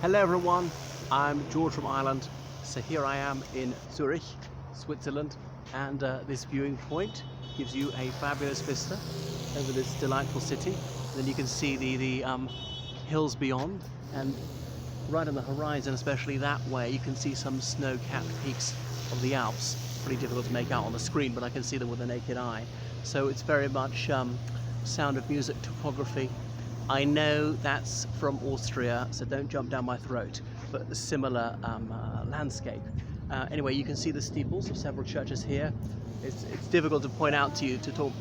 Hello everyone, I'm George from Ireland. So here I am in Zurich, Switzerland, and this viewing point gives you a fabulous vista over this delightful city. And then you can see the hills beyond, and right on the horizon, especially that way, you can see some snow-capped peaks of the Alps. Pretty difficult to make out on the screen, but I can see them with the naked eye. So it's very much Sound of Music topography. I know that's from Austria, so don't jump down my throat, but a similar landscape. Anyway, you can see the steeples of several churches here. It's difficult to point out to you to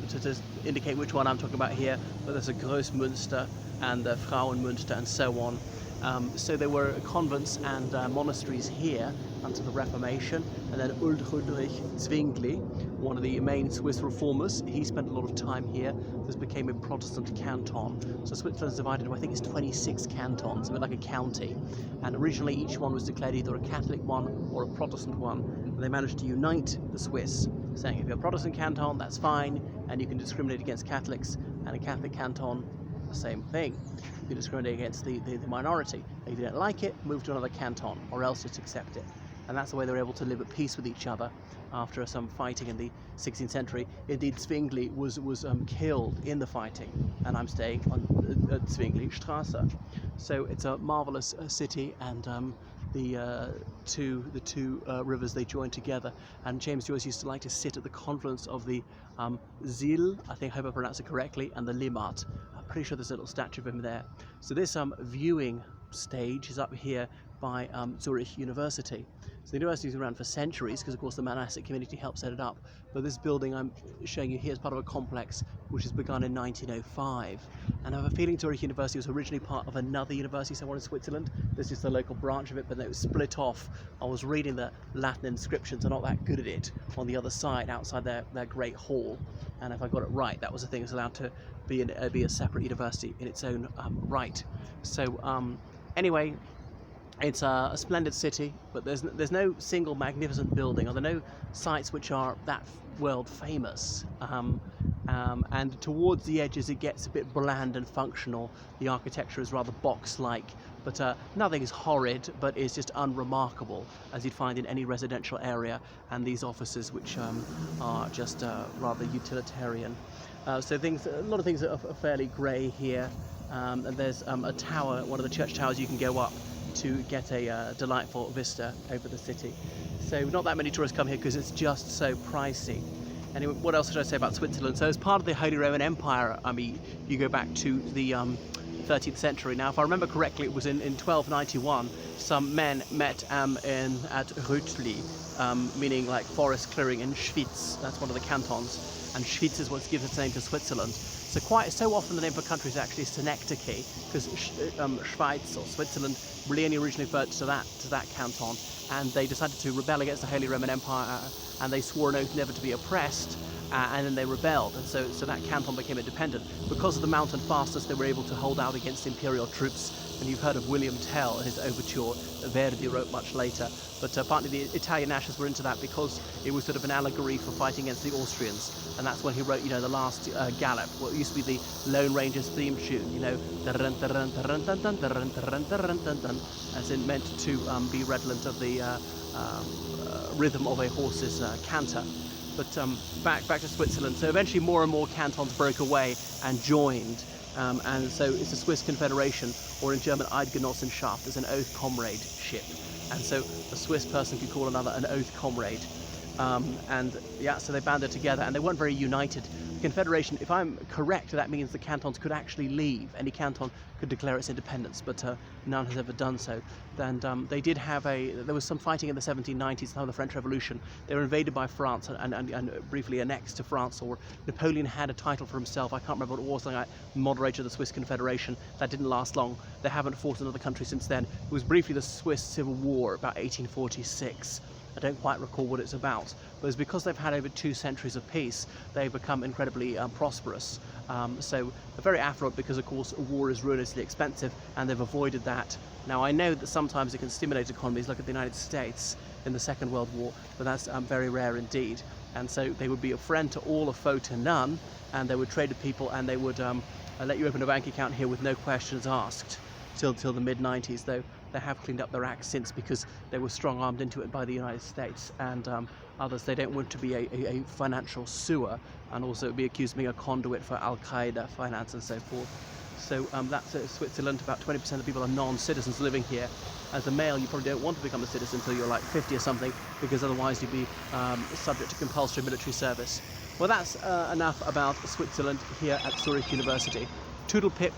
indicate which one I'm talking about here, but there's a Großmünster and the Frauenmünster and so on. So there were convents and monasteries here until the Reformation, and then Ulrich Zwingli, one of the main Swiss reformers, he spent a lot of time here. This became a Protestant canton. So Switzerland is divided into, I think it's 26 cantons, a bit like a county. And originally each one was declared either a Catholic one or a Protestant one. And they managed to unite the Swiss, saying if you're a Protestant canton, that's fine, and you can discriminate against Catholics, and a Catholic canton, the same thing. You can discriminate against the minority. If you don't like it, move to another canton, or else just accept it. And that's the way they were able to live at peace with each other after some fighting in the 16th century. Indeed, Zwingli was killed in the fighting, and I'm staying on Zwingli Straße. So it's a marvelous city, and the two rivers, they join together. And James Joyce used to like to sit at the confluence of the Zil, I hope I pronounced it correctly, and the Limmat. I'm pretty sure there's a little statue of him there. So this viewing stage is up here by Zurich University. So the university's been around for centuries because of course the monastic community helped set it up. But this building I'm showing you here is part of a complex which was begun in 1905. And I have a feeling Zurich University was originally part of another university somewhere in Switzerland. This is the local branch of it, but then it was split off. I was reading the Latin inscriptions, I'm not that good at it, on the other side, outside their great hall. And if I got it right, that was the thing that's allowed to be a separate university in its own right. So anyway, it's a splendid city, but there's no single magnificent building, or there are no sites which are that world famous. And towards the edges it gets a bit bland and functional. The architecture is rather box-like, but nothing is horrid, but it's just unremarkable, as you'd find in any residential area, and these offices which are just rather utilitarian. So a lot of things are fairly grey here, and there's a tower, one of the church towers you can go up to get a delightful vista over the city. So not that many tourists come here because it's just so pricey. Anyway, what else should I say about Switzerland? So as part of the Holy Roman Empire, you go back to the 13th century. Now, if I remember correctly, it was in 1291, some men met at Rütli, meaning like forest clearing in Schwyz. That's one of the cantons, and Schwyz is what gives its name to Switzerland. So often the name of a country is actually Synecdoche, because Schweiz or Switzerland really only originally referred to that canton, and they decided to rebel against the Holy Roman Empire, and they swore an oath never to be oppressed, and then they rebelled, and so that canton became independent. Because of the mountain fastness, they were able to hold out against imperial troops, and you've heard of William Tell and his overture that Verdi wrote much later. But partly the Italian nationalists were into that because it was sort of an allegory for fighting against the Austrians, and that's when he wrote, the last gallop, what used to be the Lone Ranger's theme tune, as in meant to be redolent of the rhythm of a horse's canter. But back to Switzerland. So eventually more and more cantons broke away and joined, and so it's a Swiss Confederation, or in German Eidgenossenschaft, as an oath comradeship. And so a Swiss person could call another an oath comrade. So they banded together, and they weren't very united. The Confederation, if I'm correct, that means the cantons could actually leave. Any canton could declare its independence, but none has ever done so. And there was some fighting in the 1790s, the time of the French Revolution. They were invaded by France and briefly annexed to France, or Napoleon had a title for himself. I can't remember what it was, something like moderator of the Swiss Confederation. That didn't last long. They haven't fought another country since then. It was briefly the Swiss Civil War, about 1846. I don't quite recall what it's about, but it's because they've had over 2 centuries of peace, they've become incredibly prosperous. So they're very affluent because, of course, war is ruinously expensive, and they've avoided that. Now, I know that sometimes it can stimulate economies. Look at the United States in the Second World War, but that's very rare indeed. And so they would be a friend to all, a foe to none, and they would trade with people, and they would let you open a bank account here with no questions asked till the mid-90s, though They have cleaned up their act since, because they were strong-armed into it by the United States and others. They don't want to be a financial sewer and also be accused of being a conduit for Al-Qaeda finance and so forth. So that's Switzerland. About 20% of people are non-citizens living here. As a male, you probably don't want to become a citizen until you're like 50 or something, because otherwise you'd be subject to compulsory military service. Well, that's enough about Switzerland here at Zurich University. Toodle pip.